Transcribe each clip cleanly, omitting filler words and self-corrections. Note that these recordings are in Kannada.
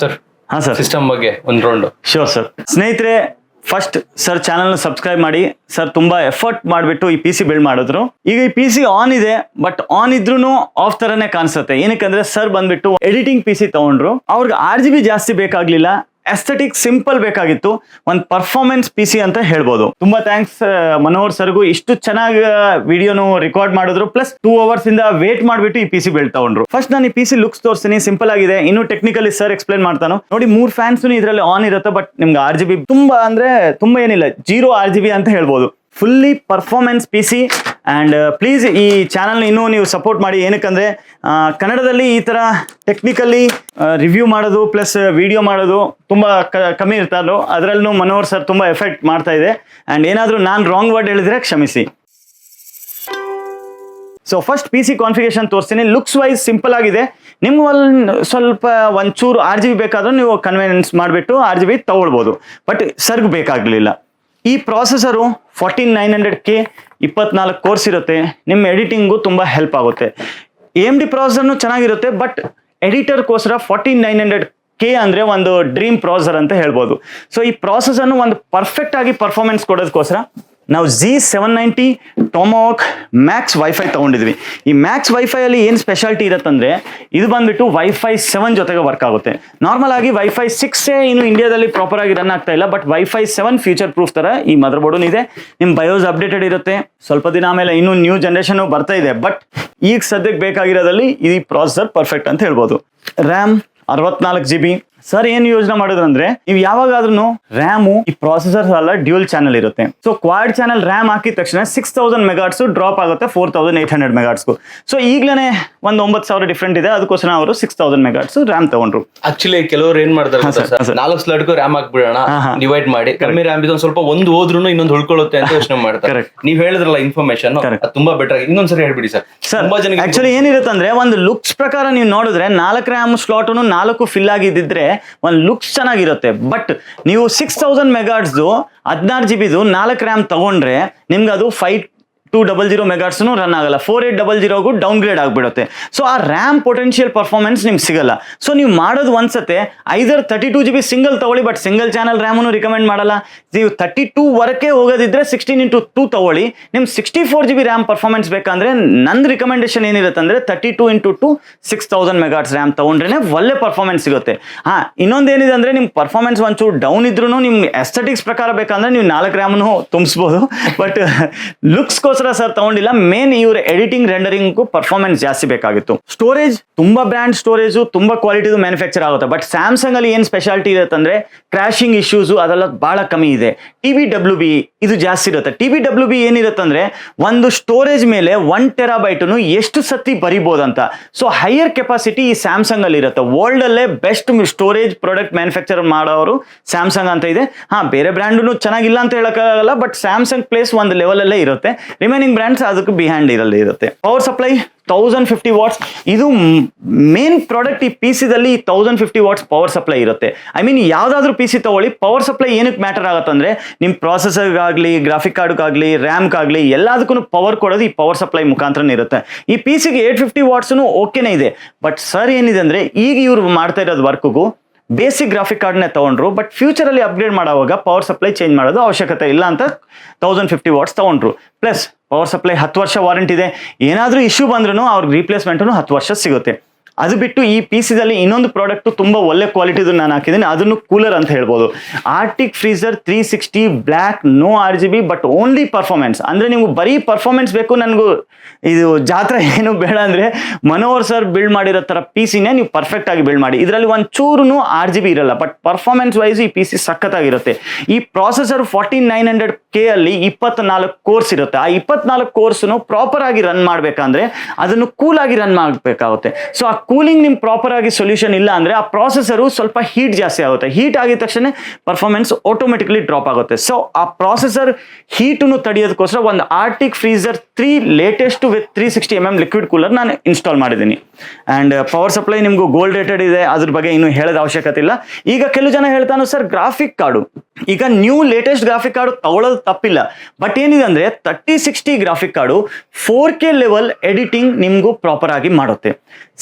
ಸರ್ ಹಾಂ ಸರ್, ಸಿಸ್ಟಮ್ ಬಗ್ಗೆ ಒಂದು ರೌಂಡ್. Sure sir. ಸ್ನೇಹಿತರೆ, ಫಸ್ಟ್ ಸರ್ ಚಾನಲ್ನ ಸಬ್ಸ್ಕ್ರೈಬ್ ಮಾಡಿ. ಸರ್ ತುಂಬಾ ಎಫರ್ಟ್ ಮಾಡಿಬಿಟ್ಟು ಈ PC ಬಿಲ್ಡ್ ಮಾಡಿದ್ರು. ಈಗ ಈ PC ಆನ್ ಇದೆ, ಬಟ್ ಆನ್ ಇದ್ರೂ ಆಫ್ ತರನೇ ಕಾಣಿಸುತ್ತೆ. ಏನಕ್ಕಂದ್ರೆ ಸರ್ ಬಂದ್ಬಿಟ್ಟು ಎಡಿಟಿಂಗ್ PC ತಗೊಂಡ್ರು. ಅವ್ರಿಗೆ RGB ಜಾಸ್ತಿ ಬೇಕಾಗ್ಲಿಲ್ಲ, ಎಸ್ಥೆಟಿಕ್ ಸಿಂಪಲ್ ಬೇಕಾಗಿತ್ತು, ಒಂದು ಪರ್ಫಾರ್ಮೆನ್ಸ್ PC ಅಂತ ಹೇಳ್ಬೋದು. ತುಂಬಾ ಥ್ಯಾಂಕ್ಸ್ ಮನೋಹರ್ ಸರ್ಗೂ, ಇಷ್ಟು ಚೆನ್ನಾಗಿ ವಿಡಿಯೋನು ರೆಕಾರ್ಡ್ ಮಾಡಿದ್ರು. ಪ್ಲಸ್ 2 hours ಇಂದ ವೇಟ್ ಮಾಡಿಬಿಟ್ಟು ಈ PC ಬಿಲ್ಡ್ ತಗೊಂಡ್ರು. ಫಸ್ಟ್ ನಾನು ಈ PC ಲುಕ್ಸ್ ತೋರಿಸ್ತೀನಿ. ಸಿಂಪಲ್ ಆಗಿದೆ, ಇನ್ನು ಟೆಕ್ನಿಕಲಿ ಸರ್ ಎಕ್ಸ್ಪ್ಲೈನ್ ಮಾಡ್ತಾನು. ನೋಡಿ, 3 ಫ್ಯಾನ್ಸ್ ಇದರಲ್ಲಿ ಆನ್ ಇರುತ್ತೆ, ಬಟ್ ನಿಮ್ಗೆ RGB ತುಂಬಾ ಅಂದ್ರೆ ತುಂಬಾ ಏನಿಲ್ಲ, 0 RGB ಅಂತ ಹೇಳ್ಬೋದು. Fully performance PC. And please ಈ ಚಾನಲ್ನ ಇನ್ನೂ ನೀವು ಸಪೋರ್ಟ್ ಮಾಡಿ. ಏನಕ್ಕಂದರೆ ಕನ್ನಡದಲ್ಲಿ ಈ ಥರ ಟೆಕ್ನಿಕಲಿ ರಿವ್ಯೂ ಮಾಡೋದು ಪ್ಲಸ್ ವಿಡಿಯೋ ಮಾಡೋದು ತುಂಬ ಕಮ್ಮಿ ಇರ್ತಾರೋ, ಅದರಲ್ಲೂ ಮನೋಹರ್ ಸರ್ ತುಂಬ ಎಫೆಕ್ಟ್ ಮಾಡ್ತಾ ಇದೆ. ಆ್ಯಂಡ್ ಏನಾದರೂ ನಾನು ರಾಂಗ್ ವರ್ಡ್ ಹೇಳಿದ್ರೆ ಕ್ಷಮಿಸಿ. ಸೊ ಫಸ್ಟ್ PC ಕಾನ್ಫಿಗರೇಷನ್ ತೋರಿಸ್ತೀನಿ. ಲುಕ್ಸ್ ವೈಸ್ ಸಿಂಪಲ್ ಆಗಿದೆ. ನಿಮ್ಗೆ ಸ್ವಲ್ಪ ಒಂಚೂರು RGB ಬೇಕಾದರೂ ನೀವು ಕನ್ವೀನಿಯನ್ಸ್ ಮಾಡಿಬಿಟ್ಟು RGB ತಗೊಳ್ಬೋದು, ಬಟ್ ಸರ್ಗ್ ಬೇಕಾಗಲಿಲ್ಲ. ಈ ಪ್ರಾಸೆಸರು 14900K 24 ಕೋರ್ಸ್ ಇರುತ್ತೆ. ನಿಮ್ಮ ಎಡಿಟಿಂಗು ತುಂಬ ಹೆಲ್ಪ್ ಆಗುತ್ತೆ. AMD ಪ್ರಾಸೆಸರ್ನು ಚೆನ್ನಾಗಿರುತ್ತೆ, ಬಟ್ ಎಡಿಟರ್ಗೋಸ್ಕರ 14900K ಅಂದರೆ ಒಂದು ಡ್ರೀಮ್ ಪ್ರಾಸೆಸರ್ ಅಂತ ಹೇಳ್ಬೋದು. ಸೊ ಈ ಪ್ರಾಸೆಸರ್ನು ಒಂದು ಪರ್ಫೆಕ್ಟ್ ಆಗಿ ಪರ್ಫಾರ್ಮೆನ್ಸ್ ಕೊಡೋದಕ್ಕೋಸ್ಕರ ನಾವು Z790 Tomahawk Max Wi-Fi ತೊಗೊಂಡಿದ್ವಿ. ಈ ಮ್ಯಾಕ್ಸ್ ವೈಫೈಯಲ್ಲಿ ಏನು ಸ್ಪೆಷಾಲಿಟಿ ಇರುತ್ತಂದರೆ, ಇದು ಬಂದುಬಿಟ್ಟು Wi-Fi 7 ಜೊತೆಗೆ ವರ್ಕ್ ಆಗುತ್ತೆ. ನಾರ್ಮಲ್ ಆಗಿ Wi-Fi 6 ಇನ್ನು ಇಂಡಿಯಾದಲ್ಲಿ ಪ್ರಾಪರ್ ಆಗಿ ರನ್ ಆಗ್ತಾ ಇಲ್ಲ, ಬಟ್ Wi-Fi 7 ಫ್ಯೂಚರ್ ಪ್ರೂಫ್ ಥರ ಈ ಮದರ್ ಬೋರ್ಡು ಇದೆ. ನಿಮ್ಮ ಬಯೋಸ್ ಅಪ್ಡೇಟೆಡ್ ಇರುತ್ತೆ. ಸ್ವಲ್ಪ ದಿನ ಆಮೇಲೆ ಇನ್ನೂ ನ್ಯೂ ಜನ್ರೇಷನ್ ಬರ್ತಾ ಇದೆ, ಬಟ್ ಈಗ ಸದ್ಯಕ್ಕೆ ಬೇಕಾಗಿರೋದಲ್ಲಿ ಈ ಪ್ರಾಸೆಸರ್ ಪರ್ಫೆಕ್ಟ್ ಅಂತ ಹೇಳ್ಬೋದು. RAM 64GB. ಸರ್ ಏನು ಯೋಚನೆ ಮಾಡಿದ್ರು ಅಂದ್ರೆ, ನೀವು ಯಾವಾಗಾದ್ರೂ ರ್ಯಾಮು ಈ ಪ್ರಾಸೆಸರ್ ಅಲ್ಲ ಡ್ಯೂಯಲ್ ಚಾನಲ್ ಇರುತ್ತೆ. ಸೊ ಕ್ವಾಡ್ ಚಾನಲ್ ರ್ಯಾಮ್ ಹಾಕಿದ ತಕ್ಷಣ 6000 ಮೆಗಾಟ್ಸ್ ಡ್ರಾಪ್ ಆಗುತ್ತೆ 4800 ಮೆಗಾಟ್ಸ್ಗೂ. ಸೊ ಈಗಲೇ ಒಂದು 9000 ಡಿಫ್ರೆಂಟ್ ಇದೆ, ಅದಕ್ಕೋಸ್ಕರ ಅವರು 6000 ಮೆಗಾಟ್ಸ್ ರ್ಯಾಮ್ ತಗೊಂಡ್ರು. ಆಕ್ಚುಲಿ ಕೆಲವರು ಏನ್ ಮಾಡ್ತಾರೆ, 4 ಸ್ಲಾಟ್ಗೂ ರ್ಯಾಮ್ ಹಾಕ್ಬಿಡೋಣ, ಡಿವೈಡ್ ಮಾಡಿ, ಕಮ್ಮಿ ರ್ಯಾಮ್ ಇದು ಸ್ವಲ್ಪ ಒಂದು ಹೋದ್ರೂ ಇನ್ನೊಂದು ಉಳ್ಕೊಳ್ಳುತ್ತೆ ಅಂತ ಯೋಚನೆ ಮಾಡ್ತಾರೆ. ನೀವ್ ಹೇಳಿದ್ರಲ್ಲ ಇನ್ಫಾರ್ಮೇಶನ್ ತುಂಬಾ ಬೆಟರ್ ಆಗಿ. ಇನ್ನೊಂದ್ಸರಿ ಹೇಳ್ಬಿಡಿ ಸರ್. ತುಂಬಾ ಜನ ಆಕ್ಚುಲಿ ಏನಿರುತ್ತೆ ಅಂದ್ರೆ, ಒಂದು ಲುಕ್ಸ್ ಪ್ರಕಾರ ನೀವು ನೋಡಿದ್ರೆ 4 ರ್ಯಾಮ್ ಸ್ಲಾಟ್ 4 ಫಿಲ್ ಆಗಿದ್ದಿದ್ರೆ ಒಂದು ಲುಕ್ಸ್ ಚೆನ್ನಾಗಿರುತ್ತೆ. ಬಟ್ ನೀವು 6000 ಮೆಗಾಟ್ಸ್ದು 16GB 4 ರ್ಯಾಮ್ ತಗೊಂಡ್ರೆ ನಿಮ್ಗೆ ಅದು 5200 ಮೆಗಾಟ್ಸ್ನು ರನ್ ಆಗಲ್ಲ, 4800ಗೂ ಡೌನ್ ಗ್ರೇಡ್ ಆಗಿಬಿಡುತ್ತೆ. ಸೊ ಆ ರ್ಯಾಮ್ ಪೊಟೆನ್ಷಿಯಲ್ ಪರ್ಫಾರ್ಮೆನ್ಸ್ ನಿಮ್ಗೆ ಸಿಗಲ್ಲ. ಸೊ ನೀವು ಮಾಡೋದು ಒಂದ್ಸತೆ ಐದರ್ 32GB ಸಿಂಗಲ್ ತಗೊಳ್ಳಿ, ಬಟ್ ಸಿಂಗಲ್ ಚಾನಲ್ ರ್ಯಾಮನ್ನು ರಿಕಮೆಂಡ್ ಮಾಡಲ್ಲ. ನೀವು 32 ವರಕ್ಕೆ ಹೋಗೋದಿದ್ರೆ 16x2 ತಗೊಳ್ಳಿ. ನಿಮ್ಗೆ 64GB ರ್ಯಾಮ್ ಪರ್ಫಾರ್ಮೆನ್ಸ್ ಬೇಕಂದ್ರೆ ನಂದು ರಿಕಮೆಂಡೇಶನ್ ಏನಿರುತ್ತೆ ಅಂದರೆ 32x2 6000 ಮೆಗಾಟ್ಸ್ ರ್ಯಾಮ್ ತಗೊಂಡ್ರೆ ಒಳ್ಳೆ ಪರ್ಫಾರ್ಮೆನ್ಸ್ ಸಿಗುತ್ತೆ. ಇನ್ನೊಂದೇನಿದೆ ಅಂದರೆ, ನಿಮ್ಗೆ ಪರ್ಫಾರ್ಮೆನ್ಸ್ ಒಂಚೂರು ಡೌನ್ ಇದ್ರೂ ನಿಮ್ಗೆ ಎಸ್ಥೆಟಿಕ್ಸ್ ಪ್ರಕಾರ ಬೇಕಂದ್ರೆ ನೀವು 4 ರ್ಯಾಮನ್ನು ತುಂಬಿಸ್ಬೋದು, ಬಟ್ ಲುಕ್ಸ್ಗೋಸ್ಕರ ಸರ್ ತಗೊಂಡಿಲ್ಲ. ಮೇನ್ ಇವ್ರ ಎಡಿಟಿಂಗ್ ರೆಂಡರಿಂಗ್ ಪರ್ಫಾರ್ಮೆನ್ಸ್ ಜಾಸ್ತಿ ಬೇಕಾಗಿತ್ತು. ಸ್ಟೋರೇಜ್ ತುಂಬಾ ಬ್ರ್ಯಾಂಡ್ ಸ್ಟೋರೇಜು ತುಂಬಾ ಕ್ವಾಲಿಟಿದು ಮ್ಯಾನುಫ್ಯಾಕ್ಚರ್ ಆಗುತ್ತೆ, ಬಟ್ ಸ್ಯಾಮ್ಸಂಗ್ ಅಲ್ಲಿ ಏನು ಸ್ಪೆಷಾಲಿಟಿ ಇರುತ್ತೆ ಅಂದ್ರೆ, ಕ್ರಾಶಿಂಗ್ ಇಶ್ಯೂಸು ಅದೆಲ್ಲ ಬಹಳ ಕಮ್ಮಿ ಇದೆ. TBWB ಇದು ಜಾಸ್ತಿ ಇರುತ್ತೆ. TBWB ಏನಿರುತ್ತೆ ಅಂದ್ರೆ, ಒಂದು ಸ್ಟೋರೇಜ್ ಮೇಲೆ 1 ಟೆರಾಬೈಟ್ನು ಎಷ್ಟು ಸತಿ ಬರಿಬೋದಂತ. ಸೊ ಹೈಯರ್ ಕೆಪಾಸಿಟಿ ಈ ಸ್ಯಾಮ್ಸಂಗ್ ಅಲ್ಲಿ ಇರುತ್ತೆ. ವರ್ಲ್ಡ್ ಅಲ್ಲೇ ಬೆಸ್ಟ್ ಸ್ಟೋರೇಜ್ ಪ್ರಾಡಕ್ಟ್ ಮ್ಯಾನುಫ್ಯಾಕ್ಚರ್ ಮಾಡೋರು ಸ್ಯಾಮ್ಸಂಗ್ ಅಂತ ಇದೆ. ಬೇರೆ ಬ್ರ್ಯಾಂಡು ಚೆನ್ನಾಗಿಲ್ಲ ಅಂತ ಹೇಳಕ್ಕಾಗಲ್ಲ, ಬಟ್ ಸ್ಯಾಮ್ಸಂಗ್ ಪ್ಲೇಸ್ ಒಂದು ಲೆವೆಲ್ ಅಲ್ಲೇ ಇರುತ್ತೆ. ರಿಮೈನಿಂಗ್ ಬ್ರ್ಯಾಂಡ್ಸ್ ಅದಕ್ಕೆ ಬಿಹೈಂಡ್ ಇರಲ್ಲೇ ಇರುತ್ತೆ. Power supply 1050 what's. ಇದು ಮೇನ್ ಪ್ರಾಡಕ್ಟ್. ಈ PC-ದಲ್ಲಿ 1050 ವಾಟ್ಸ್ ಪವರ್ ಸಪ್ಲೈ ಇರುತ್ತೆ. ಐ ಮೀನ್ ಯಾವ್ದಾದ್ರು PC ತಗೊಳ್ಳಿ, ಪವರ್ ಸಪ್ಲೈ ಏನಕ್ಕೆ ಮ್ಯಾಟರ್ ಆಗುತ್ತೆ ಅಂದ್ರೆ, ನಿಮ್ಮ ಪ್ರಾಸೆಸರ್ಗಾಗಲಿ, ಗ್ರಾಫಿಕ್ ಕಾರ್ಡ್ಗಾಗಲಿ, ರ್ಯಾಮ್ಗಾಗಲಿ ಎಲ್ಲದಕ್ಕೂ ಪವರ್ ಕೊಡೋದು ಈ ಪವರ್ ಸಪ್ಲೈ ಮುಖಾಂತರನೇ ಇರುತ್ತೆ. ಈ PC-ಗೆ 850 ವಾಟ್ಸ್ನು ಓಕೆನೇ ಇದೆ, ಬಟ್ ಸರ್ ಏನಿದೆ ಅಂದ್ರೆ, ಈಗ ಇವ್ರು ಮಾಡ್ತಾ ಇರೋದು ವರ್ಕ್ಗೂ ಬೇಸಿಕ್ ಗ್ರಾಫಿಕ್ ಕಾರ್ಡ್ನೇ ತಗೊಂಡ್ರು, ಬಟ್ ಫ್ಯೂಚರಲ್ಲಿ ಅಪ್ಗ್ರೇಡ್ ಮಾಡೋವಾಗ ಪವರ್ ಸಪ್ಲೈ ಚೇಂಜ್ ಮಾಡೋದು ಅವಶ್ಯಕತೆ ಇಲ್ಲ ಅಂತ 1050 ವಾಟ್ಸ್ ತಗೊಂಡ್ರು. ಪ್ಲಸ್ ಪವರ್ ಸಪ್ಲೈ 10 ವರ್ಷ ವಾರಂಟಿ ಇದೆ. ಏನಾದರೂ ಇಶ್ಯೂ ಬಂದ್ರೂ ಅವ್ರಿಗೆ ರೀಪ್ಲೇಸ್ಮೆಂಟು 10 ವರ್ಷ ಸಿಗುತ್ತೆ. ಅದು ಬಿಟ್ಟು ಈ PC-ದಲ್ಲಿ ಇನ್ನೊಂದು ಪ್ರಾಡಕ್ಟು ತುಂಬ ಒಳ್ಳೆ ಕ್ವಾಲಿಟಿದು ನಾನು ಹಾಕಿದ್ದೀನಿ, ಅದನ್ನು ಕೂಲರ್ ಅಂತ ಹೇಳ್ಬೋದು. Arctic Freezer 360 black, no RGB, but only performance. ಅಂದರೆ ನೀವು ಬರೀ ಪರ್ಫಾರ್ಮೆನ್ಸ್ ಬೇಕು, ನನಗೂ ಇದು ಜಾತ್ರೆ ಏನು ಬೇಡ ಅಂದರೆ, ಮನೋಹರ್ ಸರ್ ಬಿಲ್ಡ್ ಮಾಡಿರೋ ಥರ PC-ನೇ ನೀವು ಪರ್ಫೆಕ್ಟ್ ಆಗಿ ಬಿಲ್ಡ್ ಮಾಡಿ. ಇದರಲ್ಲಿ ಒಂಚೂರು RGB ಇರಲ್ಲ, ಬಟ್ ಪರ್ಫಾರ್ಮೆನ್ಸ್ ವೈಸ್ ಈ PC ಸಖತ್ತಾಗಿರುತ್ತೆ. ಈ ಪ್ರಾಸೆಸರ್ 14900K ಅಲ್ಲಿ 24 ಕೋರ್ಸ್ ಇರುತ್ತೆ. ಆ 24 ಕೋರ್ಸ್ನು ಪ್ರಾಪರ್ ಆಗಿ ರನ್ ಮಾಡಬೇಕಂದ್ರೆ ಅದನ್ನು ಕೂಲ್ ಆಗಿ ರನ್ ಮಾಡಬೇಕಾಗುತ್ತೆ. ಸೊ ಆ ಕೂಲಿಂಗ್ ನಿಮ್ಗೆ ಪ್ರಾಪರ್ ಆಗಿ ಸೊಲ್ಯೂಷನ್ ಇಲ್ಲ ಅಂದ್ರೆ, ಆ ಪ್ರಾಸೆಸರು ಸ್ವಲ್ಪ ಹೀಟ್ ಜಾಸ್ತಿ ಆಗುತ್ತೆ. ಹೀಟ್ ಆಗಿದ ತಕ್ಷಣ ಪರ್ಫಾರ್ಮೆನ್ಸ್ ಆಟೋಮೆಟಿಕ್ಲಿ ಡ್ರಾಪ್ ಆಗುತ್ತೆ. ಸೊ ಆ ಪ್ರಾಸೆಸರ್ ಹೀಟನ್ನು ತಡೆಯೋದಕ್ಕೋಸ್ಕರ ಒಂದು Arctic freezer 3 latest with 360mm liquid cooler ನಾನು ಇನ್ಸ್ಟಾಲ್ ಮಾಡಿದ್ದೀನಿ. ಅಂಡ್ ಪವರ್ ಸಪ್ಲೈ ನಿಮ್ಗೂ ಗೋಲ್ಡ್ ರೇಟೆಡ್ ಇದೆ, ಅದ್ರ ಬಗ್ಗೆ ಇನ್ನು ಹೇಳೋದ ಅವಶ್ಯಕತೆ ಇಲ್ಲ. ಈಗ ಕೆಲವು ಜನ ಹೇಳ್ತಾನು ಸರ್ ಗ್ರಾಫಿಕ್ ಕಾರ್ಡು, ಈಗ ನ್ಯೂ ಲೇಟೆಸ್ಟ್ ಗ್ರಾಫಿಕ್ ಕಾರ್ಡು ತಗೊಳ್ಳೋದು ತಪ್ಪಿಲ್ಲ, ಬಟ್ ಏನಿದೆ ಅಂದ್ರೆ 3060 graphic card 4K level editing ನಿಮ್ಗೂ ಪ್ರಾಪರ್ ಆಗಿ ಮಾಡುತ್ತೆ.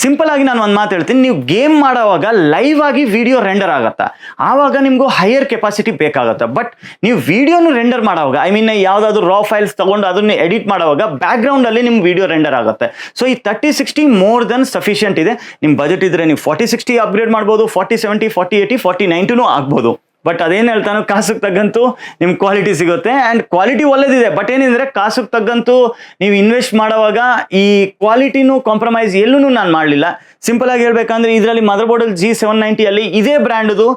ಸಿಂಪಲ್ ಆಗಿ ನಾನು ಒಂದು ಮಾತು ಹೇಳ್ತೀನಿ, ನೀವು ಗೇಮ್ ಮಾಡೋವಾಗ ಲೈವ್ ಆಗಿ ವಿಡಿಯೋ ರೆಂಡರ್ ಆಗತ್ತಾ, ಆವಾಗ ನಿಮ್ಗೂ ಹೈಯರ್ ಕೆಪಾಸಿಟಿ ಬೇಕಾಗತ್ತೆ. ಬಟ್ ನೀವು ವಿಡಿಯೋನು ರೆಂಡರ್ ಮಾಡೋವಾಗ, ಐ ಮೀನ್ ಯಾವ್ದಾದ್ರು ರಾ ಫೈಲ್ಸ್ ತಗೊಂಡು ಅದನ್ನ ಎಡಿಟ್ ಮಾಡೋವಾಗ ಬ್ಯಾಕ್ ಗ್ರೌಂಡ್ ಅಲ್ಲಿ ನಿಮ್ಗೆ ವಿಡಿಯೋ ರೆಂಡರ್ ಆಗುತ್ತೆ. ಸೊ ಈ 3060 ಮೋರ್ ದನ್ ಸಫಿಷಿಯಂಟ್ ಇದೆ. ನಿಮ್ ಬಜೆಟ್ ಇದ್ರೆ ನೀವು 4060 ಅಪ್ಗ್ರೇಡ್ ಮಾಡ್ಬೋದು, 4070, 4080, 4090 ಆಗ್ಬೋದು. ಬಟ್ ಅದೇನು ಹೇಳ್ತಾನೋ ಕಾಸಿಗೆ ತగ్గಂತೂ ನಿಮ್ಗೆ ಕ್ವಾಲಿಟಿ ಸಿಗುತ್ತೆ, ಆ್ಯಂಡ್ ಕ್ವಾಲಿಟಿ ಒಳ್ಳೇದಿದೆ. ಬಟ್ ಏನಿದ್ರೆ ಕಾಸಿಗೆ ತగ్గಂತೂ ನೀವು ಇನ್ವೆಸ್ಟ್ ಮಾಡೋವಾಗ ಈ ಕ್ವಾಲಿಟಿನೂ ಕಾಂಪ್ರಮೈಸ್ ಎಲ್ಲೂ ನಾನು ಮಾಡಲಿಲ್ಲ. ಸಿಂಪಲ್ ಆಗಿ ಹೇಳ್ಬೇಕಂದ್ರೆ ಇದರಲ್ಲಿ ಮದರ್ ಬೋರ್ಡಲ್ಲಿ G790 ಅಲ್ಲಿ ಇದೇ ಬ್ರ್ಯಾಂಡ್ದು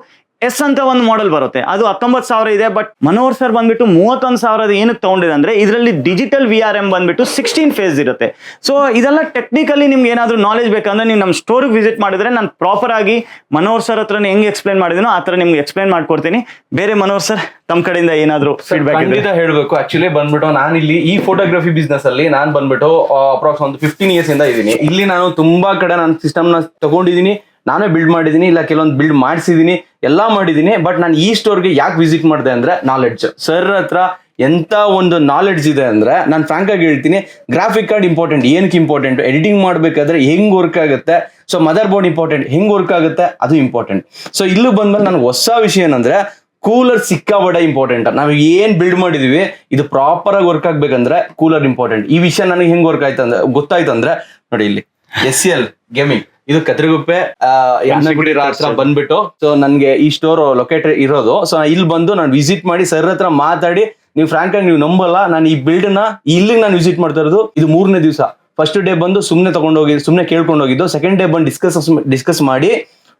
ಎಸ್ ಅಂತ ಒಂದು ಮಾಡೆಲ್ ಬರುತ್ತೆ, ಅದು 19,000 ಇದೆ. ಬಟ್ ಮನೋಹರ್ ಸರ್ ಬಂದ್ಬಿಟ್ಟು 31,000 ಏನಕ್ಕೆ ತಗೊಂಡಿದೆ ಅಂದ್ರೆ ಇದರಲ್ಲಿ ಡಿಜಿಟಲ್ VRM ಬಂದ್ಬಿಟ್ಟು 16 ಫೇಸ್ ಇರುತ್ತೆ. ಸೊ ಇದೆಲ್ಲ ಟೆಕ್ನಿಕಲಿ ನಿಮ್ಗೆ ಏನಾದ್ರು ನಾಲೆಜ್ ಬೇಕಂದ್ರೆ ನೀವು ನಮ್ಮ ಸ್ಟೋರ್ಗೆ ವಿಸಿಟ್ ಮಾಡಿದ್ರೆ ನಾನು ಪ್ರಾಪರ್ ಆಗಿ ಮನೋಹರ್ ಸರ್ ಹತ್ರ ಹೆಂಗೆ ಎಕ್ಸ್ಪ್ಲೈನ್ ಮಾಡಿದೀನೋ ಆ ಥರ ನಿಮ್ಗೆ ಎಕ್ಸ್ಪ್ಲೈನ್ ಮಾಡ್ಕೊಡ್ತೀನಿ. ಬೇರೆ ಮನೋಹರ್ ಸರ್ ತಮ್ಮ ಕಡೆಯಿಂದ ಏನಾದ್ರು ಫೀಡ್ಬ್ಯಾಕ್ ಖಂಡಿತ ಹೇಳ್ಬೇಕು. ಆಕ್ಚುಲಿ ಬಂದ್ಬಿಟ್ಟು ನಾನು ಇಲ್ಲಿ ಈ ಫೋಟೋಗ್ರಫಿ ಬಿಸ್ನೆಸ್ ಅಲ್ಲಿ ನಾನು ಬಂದ್ಬಿಟ್ಟು ಅಪ್ರಾಕ್ಸ್ ಒಂದು 15 ಇಯರ್ಸ್ ಇಂದ ಇದ್ದೀನಿ. ಇಲ್ಲಿ ನಾನು ತುಂಬಾ ಕಡೆ ನಾನು ಸಿಸ್ಟಮ್ ನ ತಗೊಂಡಿದ್ದೀನಿ, ನಾನೇ ಬಿಲ್ಡ್ ಮಾಡಿದ್ದೀನಿ, ಇಲ್ಲ ಕೆಲವೊಂದು ಬಿಲ್ಡ್ ಮಾಡಿಸಿದ್ದೀನಿ, ಎಲ್ಲ ಮಾಡಿದ್ದೀನಿ. ಬಟ್ ನಾನು ಈ ಸ್ಟೋರ್ಗೆ ಯಾಕೆ ವಿಸಿಟ್ ಮಾಡಿದೆ ಅಂದ್ರೆ ನಾಲೆಡ್ಜ್. ಸರ್ ಹತ್ರ ಎಂತ ಒಂದು ನಾಲೆಡ್ಜ್ ಇದೆ ಅಂದ್ರೆ ನಾನು ಫ್ರಾಂಕ್ ಆಗಿ ಹೇಳ್ತೀನಿ, ಗ್ರಾಫಿಕ್ ಕಾರ್ಡ್ ಇಂಪಾರ್ಟೆಂಟ್. ಏನಕ್ಕೆ ಇಂಪಾರ್ಟೆಂಟ್? ಎಡಿಟಿಂಗ್ ಮಾಡ್ಬೇಕಾದ್ರೆ ಹೆಂಗ್ ವರ್ಕ್ ಆಗುತ್ತೆ, ಸೊ ಮದರ್ ಬೋರ್ಡ್ ಇಂಪಾರ್ಟೆಂಟ್, ಹೆಂಗ್ ವರ್ಕ್ ಆಗುತ್ತೆ ಅದು ಇಂಪಾರ್ಟೆಂಟ್. ಸೊ ಇಲ್ಲಿ ಬಂದ್ಮೇಲೆ ನನಗೆ ಹೊಸ ವಿಷಯ ಏನಂದ್ರೆ ಕೂಲರ್ ಸಿಕ್ಕಾಬಡ ಇಂಪಾರ್ಟೆಂಟ್. ನಾವು ಏನ್ ಬಿಲ್ಡ್ ಮಾಡಿದೀವಿ ಇದು ಪ್ರಾಪರ್ ಆಗಿ ವರ್ಕ್ ಆಗ್ಬೇಕಂದ್ರೆ ಕೂಲರ್ ಇಂಪಾರ್ಟೆಂಟ್. ಈ ವಿಷಯ ನನಗೆ ಹೆಂಗ್ ವರ್ಕ್ ಆಯ್ತು ಅಂದ್ರೆ ಗೊತ್ತಾಯ್ತಂದ್ರೆ ನೋಡಿ, ಇಲ್ಲಿ SCL ಗೇಮಿಂಗ್, ಇದು ಕತ್ರಗುಪ್ಪೆ ಯಾನಗುಡಿ ಹತ್ರ ಬಂದ್ಬಿಟ್ಟು, ಸೊ ನನ್ಗೆ ಈ ಸ್ಟೋರ್ ಲೊಕೇಟ್ ಇರೋದು. ಸೊ ಇಲ್ಲಿ ಬಂದು ನಾನು ವಿಸಿಟ್ ಮಾಡಿ ಸರ್ ಹತ್ರ ಮಾತಾಡಿ, ನೀವು ಫ್ರಾಂಕ್ ಆಗಿ ನೀವು ನಂಬಲ್ಲ, ನಾನು ಈ ಬಿಲ್ಡ್ ನ ಇಲ್ಲಿಗೆ ನಾನು ವಿಸಿಟ್ ಮಾಡ್ತಾ ಇರೋದು ಇದು 3ನೇ ದಿವಸ. ಫಸ್ಟ್ ಡೇ ಬಂದು ಸುಮ್ನೆ ಕೇಳ್ಕೊಂಡು ಹೋಗಿದ್ದು, ಸೆಕೆಂಡ್ ಡೇ ಬಂದು ಡಿಸ್ಕಸ್ ಮಾಡಿ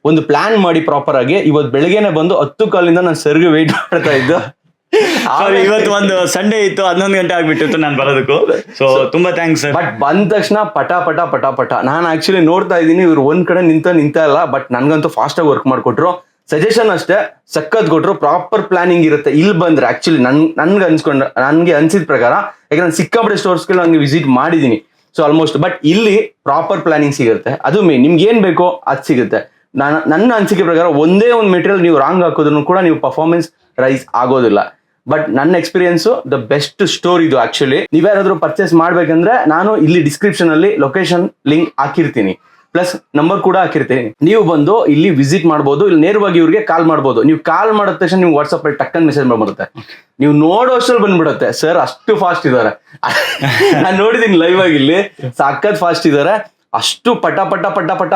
ಒಂದು ಪ್ಲಾನ್ ಮಾಡಿ ಪ್ರಾಪರ್ ಆಗಿ ಇವತ್ತು ಬೆಳಗ್ಗೆನೆ ಬಂದು 10 ಕಾಲಿಂದ ನಾನು ಸರ್ಗೆ ವೇಟ್ ಮಾಡ್ತಾ ಇದ್ದು. ಇವತ್ತು ಒಂದು ಸಂಡೇ ಇತ್ತು, 11 ಗಂಟೆ ಆಗ್ಬಿಟ್ಟಿತ್ತು ನಾನು ಬರೋದಕ್ಕೂ. ಸೊ ತುಂಬಾ ಥ್ಯಾಂಕ್ಸ್ ಸರ್. ಬಟ್ ಬಂದ ತಕ್ಷಣ ಪಟ ನಾನು ಆಕ್ಚುಲಿ ನೋಡ್ತಾ ಇದ್ದೀನಿ, ಇವ್ರು ಒಂದ್ ಕಡೆ ನಿಂತ ಇಲ್ಲ, ಬಟ್ ನನ್ಗಂತೂ ಫಾಸ್ಟ್ ಆಗಿ ವರ್ಕ್ ಮಾಡ್ಕೊಟ್ರು. ಸಜೆಷನ್ ಅಷ್ಟೇ ಸಖತ್ ಕೊಟ್ರು, ಪ್ರಾಪರ್ ಪ್ಲಾನಿಂಗ್ ಇರುತ್ತೆ. ಇಲ್ಲಿ ಬಂದ್ರೆ ಆಕ್ಚುಲಿ ನನ್ಗೆ ಅನ್ಸಿದ ಪ್ರಕಾರ, ಯಾಕಂದ್ರೆ ನಾನು ಸಿಕ್ಕಾಪಟ್ಟೆ ಸ್ಟೋರ್ಸ್ಗಳು ನಂಗೆ ವಿಸಿಟ್ ಮಾಡಿದೀನಿ, ಸೊ ಆಲ್ಮೋಸ್ಟ್. ಬಟ್ ಇಲ್ಲಿ ಪ್ರಾಪರ್ ಪ್ಲಾನಿಂಗ್ ಸಿಗುತ್ತೆ, ಅದು ಮೇನ್. ನಿಮ್ಗೆ ಏನ್ ಬೇಕೋ ಅದು ಸಿಗುತ್ತೆ. ನನ್ನ ಅನಿಸಿಕೆ ಪ್ರಕಾರ ಒಂದೇ ಒಂದು ಮೆಟೀರಿಯಲ್ ನೀವು ರಾಂಗ್ ಹಾಕೋದ್ರೂ ಕೂಡ ನೀವು ಪರ್ಫಾರ್ಮೆನ್ಸ್ ರೈಸ್ ಆಗೋದಿಲ್ಲ. ಬಟ್ ನನ್ನ ಎಕ್ಸ್ಪೀರಿಯನ್ಸ್ ದ ಬೆಸ್ಟ್ ಸ್ಟೋರ್ ಇದು. ಆಕ್ಚುಲಿ ನೀವ್ಯಾರಾದ್ರೂ ಪರ್ಚೇಸ್ ಮಾಡ್ಬೇಕಂದ್ರೆ ನಾನು ಇಲ್ಲಿ ಡಿಸ್ಕ್ರಿಪ್ಷನ್ ಅಲ್ಲಿ ಲೊಕೇಶನ್ ಲಿಂಕ್ ಹಾಕಿರ್ತೀನಿ, ಪ್ಲಸ್ ನಂಬರ್ ಕೂಡ ಹಾಕಿರ್ತೀನಿ. ನೀವು ಬಂದು ಇಲ್ಲಿ ವಿಸಿಟ್ ಮಾಡ್ಬೋದು, ಇಲ್ಲಿ ನೇರವಾಗಿ ಇವ್ರಿಗೆ ಕಾಲ್ ಮಾಡ್ಬೋದು. ನೀವು ಕಾಲ್ ಮಾಡಿದ ತಕ್ಷಣ ನೀವು ವಾಟ್ಸಪ್ ಅಲ್ಲಿ ಟಕ್ಕನ್ ಮೆಸೇಜ್ ಮಾಡ್ಬಿಡುತ್ತೆ, ನೀವು ನೋಡೋ ಅಷ್ಟರಲ್ಲಿ ಬಂದ್ಬಿಡುತ್ತೆ. ಸರ್ ಅಷ್ಟು ಫಾಸ್ಟ್ ಇದಾರೆ, ನಾನು ನೋಡಿದೀನಿ ಲೈವ್ ಆಗಿ, ಇಲ್ಲಿ ಸಖತ್ ಫಾಸ್ಟ್ ಇದಾರೆ. ಅಷ್ಟು ಪಟ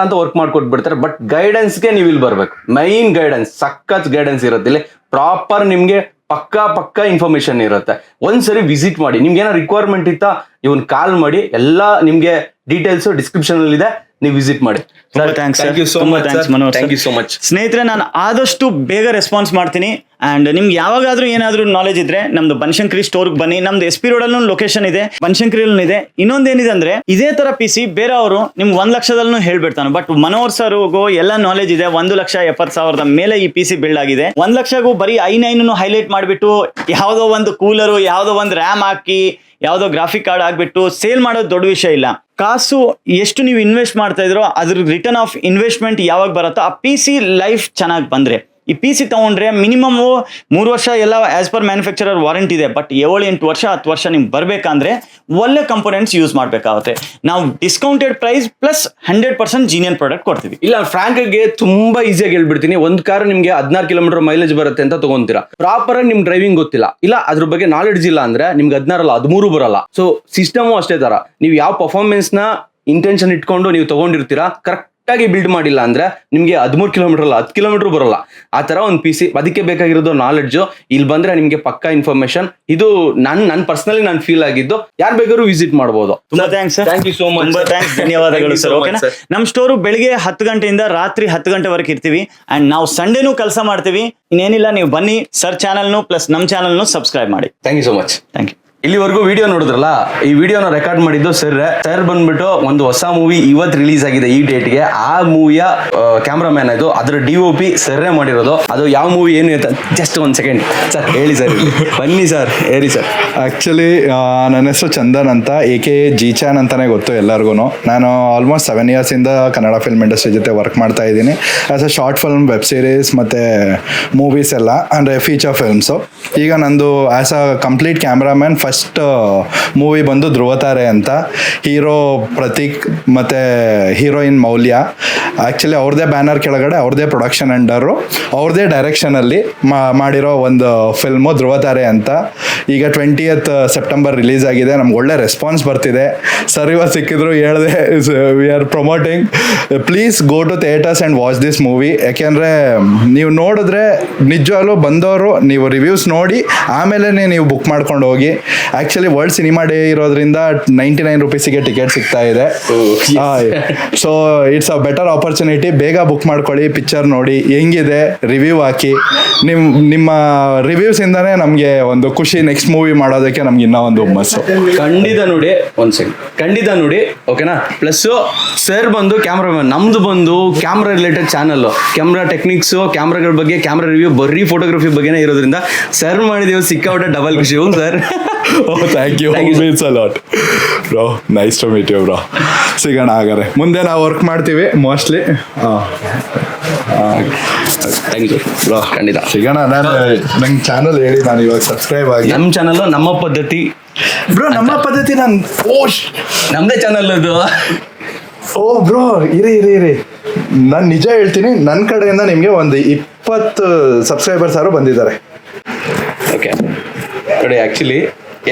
ಅಂತ ವರ್ಕ್ ಮಾಡ್ಕೊಟ್ಬಿಡ್ತಾರೆ. ಬಟ್ ಗೈಡೆನ್ಸ್ಗೆ ನೀವು ಇಲ್ಲಿ ಬರ್ಬೇಕು. ಮೈನ್ ಗೈಡೆನ್ಸ್, ಸಖತ್ ಗೈಡೆನ್ಸ್ ಇರುತ್ತೆ ಇಲ್ಲಿ. ಪ್ರಾಪರ್ ನಿಮ್ಗೆ ಪಕ್ಕಾ ಇನ್ಫಾರ್ಮೇಶನ್ ಇರುತ್ತೆ. ಒಂದ್ಸರಿ ವಿಸಿಟ್ ಮಾಡಿ, ನಿಮ್ಗೆ ಏನೋ ರಿಕ್ವೈರ್ಮೆಂಟ್ ಇತ್ತಾ ಇವನ್ ಕಾಲ್ ಮಾಡಿ, ಎಲ್ಲ ನಿಮ್ಗೆ ಡೀಟೇಲ್ಸ್ ಡಿಸ್ಕ್ರಿಪ್ಷನ್ ಅಲ್ಲಿ ಇದೆ, ನೀವು ವಿಸಿಟ್ ಮಾಡಿ. ಥ್ಯಾಂಕ್ ಯು ಸೋ ಮಚ್ ಸ್ನೇಹಿತರೆ. ನಾನು ಆದಷ್ಟು ಬೇಗ ರೆಸ್ಪಾನ್ಸ್ ಮಾಡ್ತೀನಿ. ಅಂಡ್ ನಿಮ್ಗೆ ಯಾವಾಗಾದ್ರೂ ಏನಾದ್ರೂ ನಾಲೆಜ್ ಇದ್ರೆ ನಮ್ದು ಬನಶಂಕರಿ ಸ್ಟೋರ್ಗೆ ಬನ್ನಿ. ನಮ್ದು SP ರೋಡ್ ಅಲ್ಲೂ ಲೊಕೇಶನ್ ಇದೆ, ಬನಶಂಕರಿಯಲ್ಲೂ ಇದೆ. ಇನ್ನೊಂದೇನಿದೆ ಅಂದ್ರೆ ಇದೇ ತರ PC ಬೇರೆ ಅವರು ನಿಮ್ಗೆ 1 ಲಕ್ಷದಲ್ಲೂ ಹೇಳ್ಬಿಡ್ತಾನೆ. ಬಟ್ ಮನೋಹರ್ ಸರ್ಗೂ ಎಲ್ಲ ನಾಲೆಜ್ ಇದೆ. 1,70,000 ಮೇಲೆ ಈ PC ಬಿಲ್ಡ್ ಆಗಿದೆ. 1 ಲಕ್ಷಗೂ ಬರೀ i9 ಹೈಲೈಟ್ ಮಾಡಿಬಿಟ್ಟು ಯಾವುದೋ ಒಂದು ಕೂಲರು, ಯಾವುದೋ ಒಂದು ರ್ಯಾಮ್ ಹಾಕಿ, ಯಾವುದೋ ಗ್ರಾಫಿಕ್ ಕಾರ್ಡ್ ಆಗ್ಬಿಟ್ಟು ಸೇಲ್ ಮಾಡೋದು ದೊಡ್ಡ ವಿಷಯ ಇಲ್ಲ. ಕಾಸು ಎಷ್ಟು ನೀವು ಇನ್ವೆಸ್ಟ್ ಮಾಡ್ತಾ ಇದ್ರೋ ಅದ್ರ ರಿಟರ್ನ್ ಆಫ್ ಇನ್ವೆಸ್ಟ್ಮೆಂಟ್ ಯಾವಾಗ ಬರುತ್ತೋ, ಆ PC ಲೈಫ್ ಚೆನ್ನಾಗಿ ಬಂದ್ರೆ, ಈ PC ತಗೊಂಡ್ರೆ ಮಿನಿಮಮ್ 3 ವರ್ಷ ಎಲ್ಲ ಆಸ್ ಪರ್ ಮ್ಯಾನುಫ್ಯಾಕ್ಚರರ್ ವಾರಂಟಿ ಇದೆ. ಬಟ್ 7-8 ವರ್ಷ 10 ವರ್ಷ ನಿಮ್ಗೆ ಬರ್ಬೇಕಂದ್ರೆ ಒಳ್ಳೆ ಕಂಪೋನೆಂಟ್ಸ್ ಯೂಸ್ ಮಾಡ್ಬೇಕಾಗುತ್ತೆ. ನಾವು discounted price plus 100% genuine product ಕೊಡ್ತೀವಿ. ಇಲ್ಲ ಫ್ರಾಂಕ್ ಆಗಿ ತುಂಬಾ ಈಸಿಯಾಗಿ ಹೇಳ್ಬಿಡ್ತೀನಿ, ಒಂದು ಕಾರ್ ನಿಮ್ಗೆ 16 ಕಿಲೋಮೀಟರ್ ಮೈಲೇಜ್ ಬರುತ್ತೆ ಅಂತ ತಗೊಂತೀರಾ, ಪ್ರಾಪರ್ ಆಗಿ ನಿಮ್ ಡ್ರೈವಿಂಗ್ ಗೊತ್ತಿಲ್ಲ, ಇಲ್ಲ ಅದ್ರ ಬಗ್ಗೆ ನಾಲೆಡ್ಜ್ ಇಲ್ಲ ಅಂದ್ರೆ ನಿಮ್ಗೆ 16 ಅಲ್ಲ 13 ಬರಲ್ಲ. ಸೊ ಸಿಸ್ಟಮು ಅಷ್ಟೇ ತರ, ನೀವು ಯಾವ ಪರ್ಫಾರ್ಮೆನ್ಸ್ ನ ಇಂಟೆನ್ಷನ್ ಇಟ್ಕೊಂಡು ನೀವು ತಗೊಂಡಿರ್ತೀರಾ, ಕರೆಕ್ಟ್ ಆಗಿ ಬಿಲ್ಡ್ ಮಾಡಿಲ್ಲ ಅಂದ್ರೆ ನಿಮ್ಗೆ 13 ಕಿಲೋಮೀಟರ್ ಅಲ್ಲ 10 ಕಿಲೋಮೀಟರ್ ಬರಲ್ಲ. ಆ ತರ ಒಂದು PC, ಅದಕ್ಕೆ ಬೇಕಾಗಿರೋದು ನಾಲೆಡ್ಜು. ಇಲ್ಲಿ ಬಂದ್ರೆ ನಿಮ್ಗೆ ಪಕ್ಕಾ ಇನ್ಫಾರ್ಮೇಶನ್. ಇದು ನನ್ನ ಪರ್ಸನಲಿ ನಾನು ಫೀಲ್ ಆಗಿದ್ದು, ಯಾರು ಬೇಕಾದ್ರೂ ವಿಸಿಟ್ ಮಾಡಬಹುದು. ತುಂಬಾ thanks sir. Thank you so much. ತುಂಬಾ ಥ್ಯಾಂಕ್ಸ್, ಧನ್ಯವಾದಗಳು ಸರ್. ಓಕೆನಾ, ನಮ್ಮ ಸ್ಟೋರು ಬೆಳಿಗ್ಗೆ 10 ಗಂಟೆಯಿಂದ ರಾತ್ರಿ 10 ಗಂಟೆವರೆಗೆ ಇರ್ತೀವಿ. ಅಂಡ್ ನಾವು ಸಂಡೇನೂ ಕೆಲಸ ಮಾಡ್ತೀವಿ. ಇನ್ನೇನಿಲ್ಲ, ನೀವು ಬನ್ನಿ, ಸರ್ ಚಾನಲ್ನು ಪ್ಲಸ್ ನಮ್ಮ ಚಾನಲ್ನು ಸಬ್ಸ್ಕ್ರೈಬ್ ಮಾಡಿ. Thank you so much. Thank you. ಇಲ್ಲಿವರೆಗೂ ವಿಡಿಯೋ ನೋಡಿದ್ರಲ್ಲ, ಈ ವಿಡಿಯೋನ ರೆಕಾರ್ಡ್ ಮಾಡಿದ್ದು ಸರ್ ಬಂದ್ಬಿಟ್ಟು ಒಂದು ಹೊಸ ಮೂವಿ ಇವತ್ತು ರಿಲೀಸ್ ಆಗಿದೆ ಈ ಡೇಟ್ಗೆ. ಆ ಮೂವಿಯ ಕ್ಯಾಮ್ರಾಮ್ಯಾನ್ ಅದು, ಅದರ DOP ಸರ್ರೇ ಮಾಡಿರೋದು. ಅದು ಯಾವ ಮೂವಿ ಏನು ಅಂತ ಜಸ್ಟ್ ಒಂದು ಸೆಕೆಂಡ್ ಸರ್ ಹೇಳಿ ಸರ್. ಬನ್ನಿ ಸರ್, ಹೇಳಿ ಸರ್. ಆ್ಯಕ್ಚುಲಿ ನನ್ನ ಹೆಸರು ಚಂದನ್ ಅಂತ, AKA G-Chan ಅಂತಾನೆ ಗೊತ್ತು ಎಲ್ಲರಿಗೂ. ನಾನು ಆಲ್ಮೋಸ್ಟ್ 7 ಇಯರ್ಸಿಂದ ಕನ್ನಡ ಫಿಲ್ಮ್ ಇಂಡಸ್ಟ್ರಿ ಜೊತೆ ವರ್ಕ್ ಮಾಡ್ತಾ ಇದ್ದೀನಿ as a short film, web series ಮತ್ತು ಮೂವೀಸ್ ಎಲ್ಲ, ಅಂದರೆ ಫೀಚರ್ ಫಿಲ್ಮ್ಸು. ಈಗ ನಂದು as a complete cameraman first movie ಬಂದು ಧ್ರುವತಾರೆ ಅಂತ. ಹೀರೋ ಪ್ರತೀಕ್ ಮತ್ತು ಹೀರೋಯಿನ್ ಮೌಲ್ಯ. ಆ್ಯಕ್ಚುಲಿ ಅವ್ರದ್ದೇ ಬ್ಯಾನರ್ ಕೆಳಗಡೆ ಅವ್ರದ್ದೇ ಪ್ರೊಡಕ್ಷನ್ ಅಂಡರು ಅವ್ರದ್ದೇ ಡೈರೆಕ್ಷನಲ್ಲಿ ಮಾಡಿರೋ ಒಂದು ಫಿಲ್ಮು ಧ್ರುವತಾರೆ ಅಂತ. ಈಗ 20th ಸೆಪ್ಟೆಂಬರ್ ರಿಲೀಸ್ ಆಗಿದೆ. ನಮ್ಗೆ ಒಳ್ಳೆ ರೆಸ್ಪಾನ್ಸ್ ಬರ್ತಿದೆ. ಸರ್ ಇವತ್ತು ಸಿಕ್ಕಿದ್ರು ಹೇಳಿದೆ, we are promoting, please go to theatres and watch this movie. ಯಾಕೆಂದರೆ ನೀವು ನೋಡಿದ್ರೆ ನಿಜವಾಗ್ಲೂ ಬಂದವರು ನೀವು ರಿವ್ಯೂಸ್ ನೋಡಿ ಆಮೇಲೆ ನೀವು ಬುಕ್ ಮಾಡ್ಕೊಂಡು ಹೋಗಿ. ಆ್ಯಕ್ಚುಲಿ ವರ್ಲ್ಡ್ ಸಿನಿಮಾ ಡೇ ಇರೋದ್ರಿಂದ 99 ರೂಪೀಸಿಗೆ ಟಿಕೆಟ್ ಸಿಗ್ತಾ ಇದೆ. So it's a better opportunity. ಬೇಗ ಬುಕ್ ಮಾಡ್ಕೊಳ್ಳಿ, ಪಿಕ್ಚರ್ ನೋಡಿ ಹೆಂಗಿದೆ, ರಿವ್ಯೂ ಹಾಕಿ. ನಿಮ್ಮ ರಿವ್ಯೂಸಿಂದನೇ ನಮಗೆ ಒಂದು ಖುಷಿ, ನೆಕ್ಸ್ಟ್ ಮೂವಿ ಮಾಡೋದಕ್ಕೆ ನಮ್ಗೆ ಇನ್ನೂ ಒಂದು ಹುಮ್ಮಸ್ಸು. ಖಂಡಿತ ನೋಡಿ, ಒಂದು ಸೆಕೆಂಡ್, ಖಂಡಿತ ನೋಡಿ, ಓಕೆನಾ. ಪ್ಲಸ್ಸು ಸರ್ ಬಂದು ಕ್ಯಾಮ್ರಾಮನ್, ನಮ್ದು ಬಂದು camera related channel, camera techniques, ಕ್ಯಾಮ್ರಾಗಳ ಬಗ್ಗೆ, ಕ್ಯಾಮ್ರಾ ರಿವ್ಯೂ, ಬರೀ ಫೋಟೋಗ್ರಫಿ ಬಗ್ಗೆನೇ ಇರೋದ್ರಿಂದ ಸರ್ ಮಾಡಿದೀವಿ ಸಿಕ್ಕಾಪಟ್ಟೆ ಡಬಲ್ ಖುಷಿ. Sir thank you, means a lot bro. Nice to meet you bro. ಸಿಗೋಣ ಹಾಗಾದ್ರೆ, ಮುಂದೆ ನಾವು ವರ್ಕ್ ಮಾಡ್ತೀವಿ ಮೋಸ್ಟ್ಲಿ. ಥ್ಯಾಂಕ್ ಯು ಬ್ರೋ, ಖಂಡಿತ ಸಿಗೋಣ. ನಂಗೆ ಚಾನಲ್ ಹೇಳಿ, ನಾನು ಇವಾಗ ಸಬ್ಸ್ಕ್ರೈಬ್ ಆಗಿ. ನಮ್ಮ ಚಾನಲ್ಲು ನಮ್ಮ ಪದ್ಧತಿ ಬ್ರೋ, ನಮ್ಮ ಪದ್ಧತಿ. ನಾನು ನಮ್ಮದೇ ಚಾನಲ್ ಅದು. ಓ ಬ್ರೋ, ಇರಿ ನಾನು ನಿಜ ಹೇಳ್ತೀನಿ, ನನ್ನ ಕಡೆಯಿಂದ ನಿಮಗೆ ಒಂದು 20 ಸಬ್ಸ್ಕ್ರೈಬರ್ಸ್ ಯಾರು ಬಂದಿದ್ದಾರೆ. ಓಕೆ ನೋಡಿ, ಆ್ಯಕ್ಚುಲಿ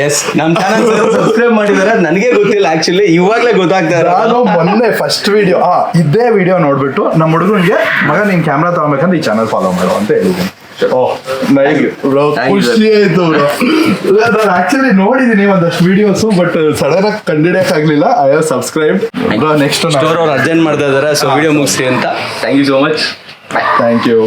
ಎಸ್ ನಮ್ಮ ಚಾನಲ್ ಸಬ್ಸ್ಕ್ರೈಬ್ ಮಾಡಿದ್ದಾರೆ. ನನಗೆ ಗೊತ್ತಿಲ್ಲ ಆ್ಯಕ್ಚುಲಿ, ಇವಾಗಲೇ ಗೊತ್ತಾಗ್ತಾ ಇದೆ. ನಾನು ಮೊನ್ನೆ ಫಸ್ಟ್ ವಿಡಿಯೋ ಇದೇ ವಿಡಿಯೋ ನೋಡ್ಬಿಟ್ಟು ನಮ್ಮ ಹುಡುಗನಿಗೆ, ಮಗ ನೀನು ಕ್ಯಾಮ್ರಾ ತಗೋಬೇಕಂದ್ರೆ ಈ ಚಾನಲ್ ಫಾಲೋ ಮಾಡು ಅಂತ ಹೇಳಿದ್ದೀನಿ. ಖುಷಿ ಆಯ್ತು ಬ್ರೋ. ನಾನು ಆಕ್ಚುಲಿ ನೋಡಿದೀನಿ ಒಂದಷ್ಟು ವಿಡಿಯೋಸು, ಬಟ್ ಸಡನ್ ಆಗಿ ಕಂಡಿಡಿಯಕ್ ಆಗ್ಲಿಲ್ಲ. I have subscribe. Next store ಅವ್ರು ಅರ್ಜೆಂಟ್ ಮಾಡ್ತಾ ಇದಾರೆ, ಸೊ ವಿಡಿಯೋ ಮುಗಿಸಿ ಅಂತ. Thank you so much. Thank you.